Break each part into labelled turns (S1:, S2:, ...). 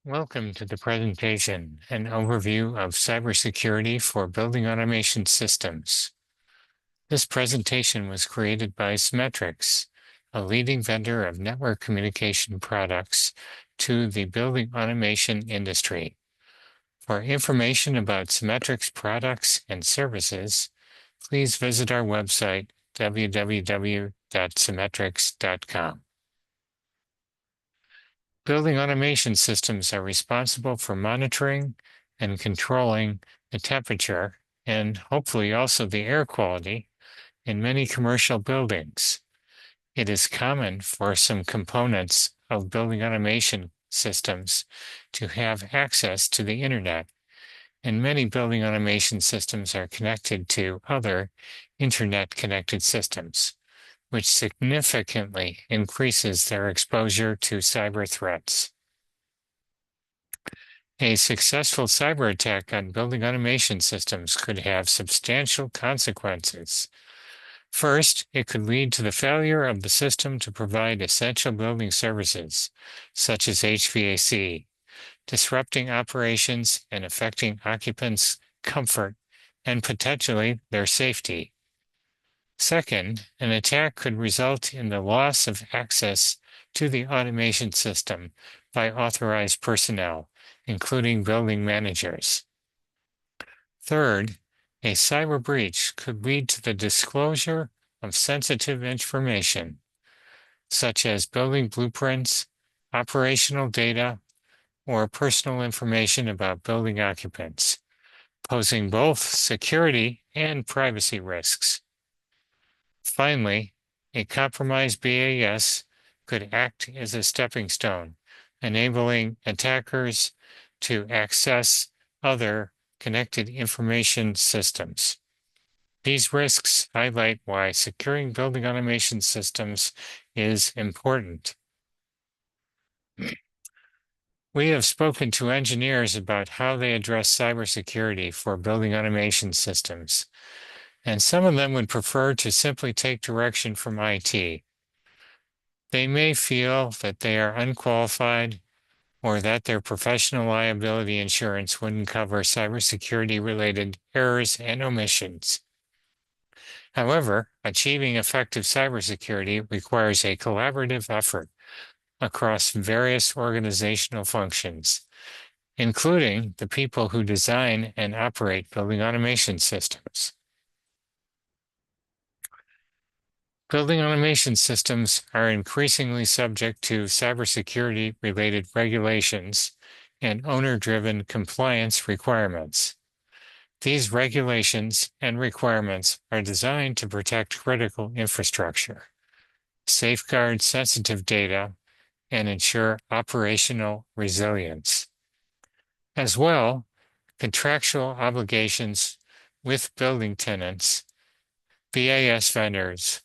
S1: Welcome to the presentation, an overview of cybersecurity for building automation systems. This presentation was created by Symmetrix, a leading vendor of network communication products to the building automation industry. For information about Symmetrix products and services, please visit our website, www.symmetrix.com. Building automation systems are responsible for monitoring and controlling the temperature and hopefully also the air quality in many commercial buildings. It is common for some components of building automation systems to have access to the internet, and many building automation systems are connected to other internet-connected systems, which significantly increases their exposure to cyber threats. A successful cyber attack on building automation systems could have substantial consequences. First, it could lead to the failure of the system to provide essential building services, such as HVAC, disrupting operations and affecting occupants' comfort and potentially their safety. Second, an attack could result in the loss of access to the automation system by authorized personnel, including building managers. Third, a cyber breach could lead to the disclosure of sensitive information, such as building blueprints, operational data, or personal information about building occupants, posing both security and privacy risks. Finally, a compromised BAS could act as a stepping stone, enabling attackers to access other connected information systems. These risks highlight why securing building automation systems is important. We have spoken to engineers about how they address cybersecurity for building automation systems, and some of them would prefer to simply take direction from IT. They may feel that they are unqualified or that their professional liability insurance wouldn't cover cybersecurity-related errors and omissions. However, achieving effective cybersecurity requires a collaborative effort across various organizational functions, including the people who design and operate building automation systems. Building automation systems are increasingly subject to cybersecurity-related regulations and owner-driven compliance requirements. These regulations and requirements are designed to protect critical infrastructure, safeguard sensitive data, and ensure operational resilience. As well, contractual obligations with building tenants, BAS vendors,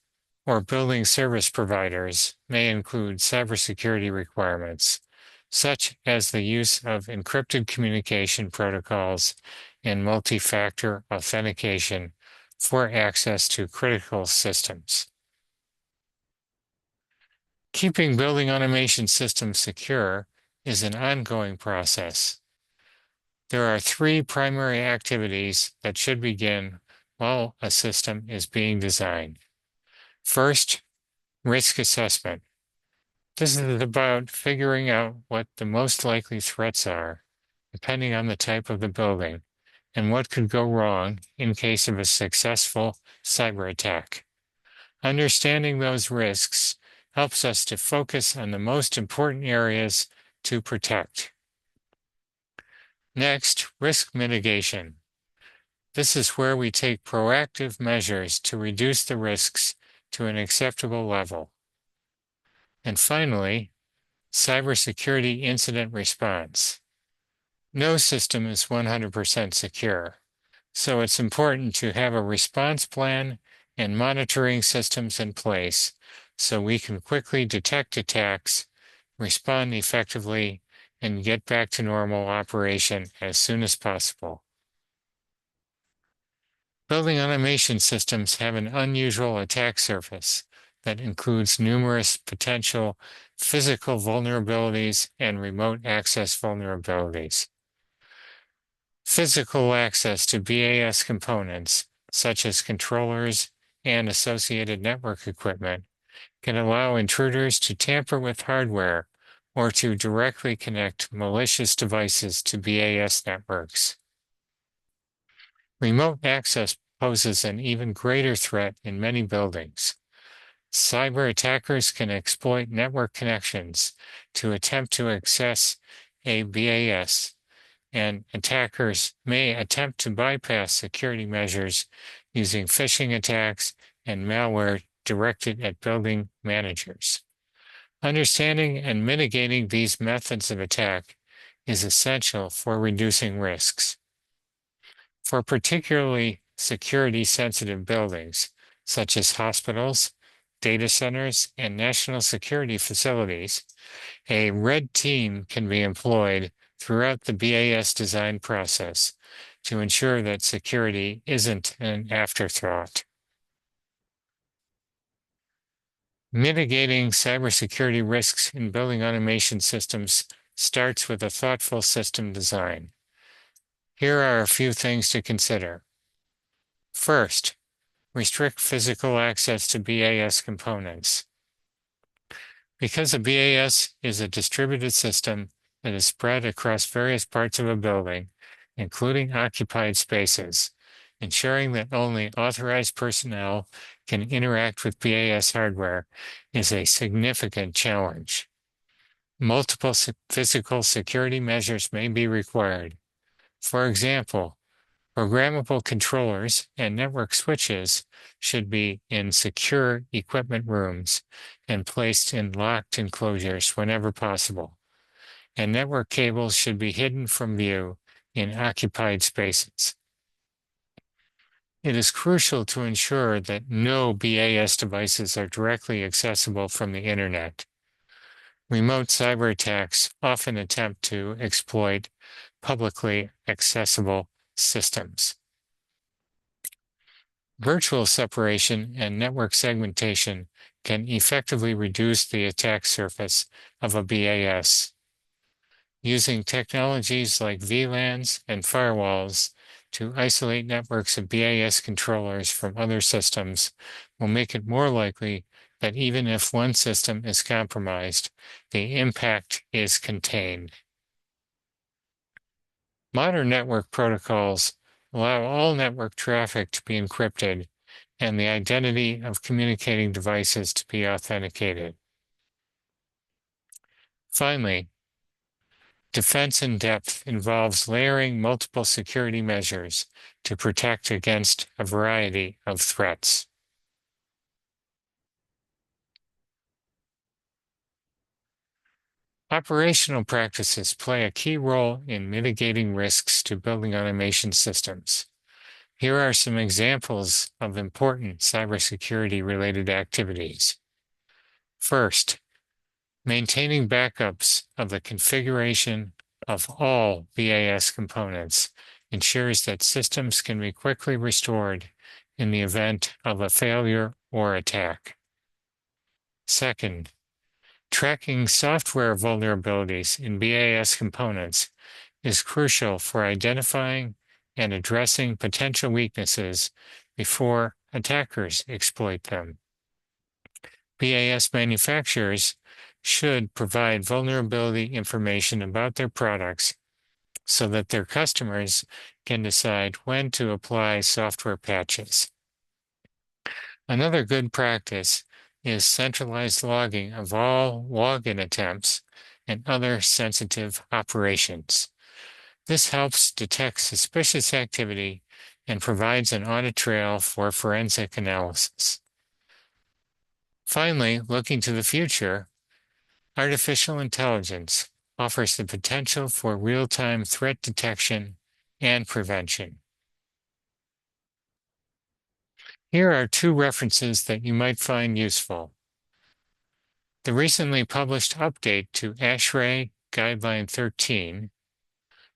S1: or building service providers may include cybersecurity requirements, such as the use of encrypted communication protocols and multi-factor authentication for access to critical systems. Keeping building automation systems secure is an ongoing process. There are three primary activities that should begin while a system is being designed. First, risk assessment. This is about figuring out what the most likely threats are, depending on the type of the building, and what could go wrong in case of a successful cyber attack. Understanding those risks helps us to focus on the most important areas to protect. Next, risk mitigation. This is where we take proactive measures to reduce the risks to an acceptable level. And finally, cybersecurity incident response. No system is 100% secure, so it's important to have a response plan and monitoring systems in place so we can quickly detect attacks, respond effectively, and get back to normal operation as soon as possible. Building automation systems have an unusual attack surface that includes numerous potential physical vulnerabilities and remote access vulnerabilities. Physical access to BAS components, such as controllers and associated network equipment, can allow intruders to tamper with hardware or to directly connect malicious devices to BAS networks. Remote access poses an even greater threat in many buildings. Cyber attackers can exploit network connections to attempt to access a BAS, and attackers may attempt to bypass security measures using phishing attacks and malware directed at building managers. Understanding and mitigating these methods of attack is essential for reducing risks. For particularly security-sensitive buildings, such as hospitals, data centers, and national security facilities, a red team can be employed throughout the BAS design process to ensure that security isn't an afterthought. Mitigating cybersecurity risks in building automation systems starts with a thoughtful system design. Here are a few things to consider. First, restrict physical access to BAS components. Because a BAS is a distributed system that is spread across various parts of a building, including occupied spaces, ensuring that only authorized personnel can interact with BAS hardware is a significant challenge. Multiple physical security measures may be required. For example, programmable controllers and network switches should be in secure equipment rooms and placed in locked enclosures whenever possible, and network cables should be hidden from view in occupied spaces. It is crucial to ensure that no BAS devices are directly accessible from the Internet. Remote cyber attacks often attempt to exploit publicly accessible systems. Virtual separation and network segmentation can effectively reduce the attack surface of a BAS. Using technologies like VLANs and firewalls to isolate networks of BAS controllers from other systems will make it more likely that even if one system is compromised, the impact is contained. Modern network protocols allow all network traffic to be encrypted and the identity of communicating devices to be authenticated. Finally, defense in depth involves layering multiple security measures to protect against a variety of threats. Operational practices play a key role in mitigating risks to building automation systems. Here are some examples of important cybersecurity-related activities. First, maintaining backups of the configuration of all BAS components ensures that systems can be quickly restored in the event of a failure or attack. Second, tracking software vulnerabilities in BAS components is crucial for identifying and addressing potential weaknesses before attackers exploit them. BAS manufacturers should provide vulnerability information about their products so that their customers can decide when to apply software patches. Another good practice is centralized logging of all login attempts and other sensitive operations. This helps detect suspicious activity and provides an audit trail for forensic analysis. Finally, looking to the future, artificial intelligence offers the potential for real-time threat detection and prevention. Here are two references that you might find useful. The recently published update to ASHRAE Guideline 13,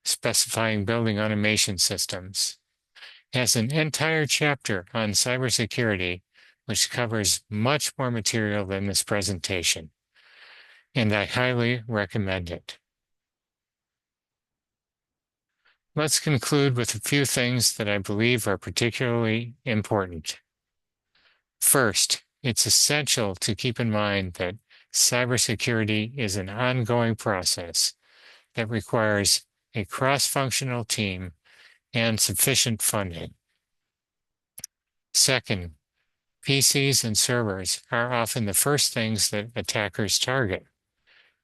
S1: specifying building automation systems, has an entire chapter on cybersecurity which covers much more material than this presentation, and I highly recommend it. Let's conclude with a few things that I believe are particularly important. First, it's essential to keep in mind that cybersecurity is an ongoing process that requires a cross-functional team and sufficient funding. Second, PCs and servers are often the first things that attackers target.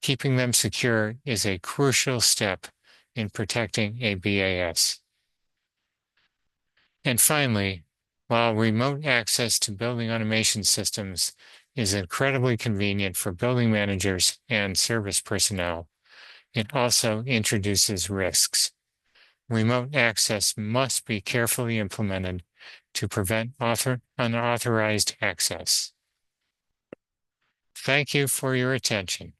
S1: Keeping them secure is a crucial step in protecting a BAS. And finally, while remote access to building automation systems is incredibly convenient for building managers and service personnel, it also introduces risks. Remote access must be carefully implemented to prevent unauthorized access. Thank you for your attention.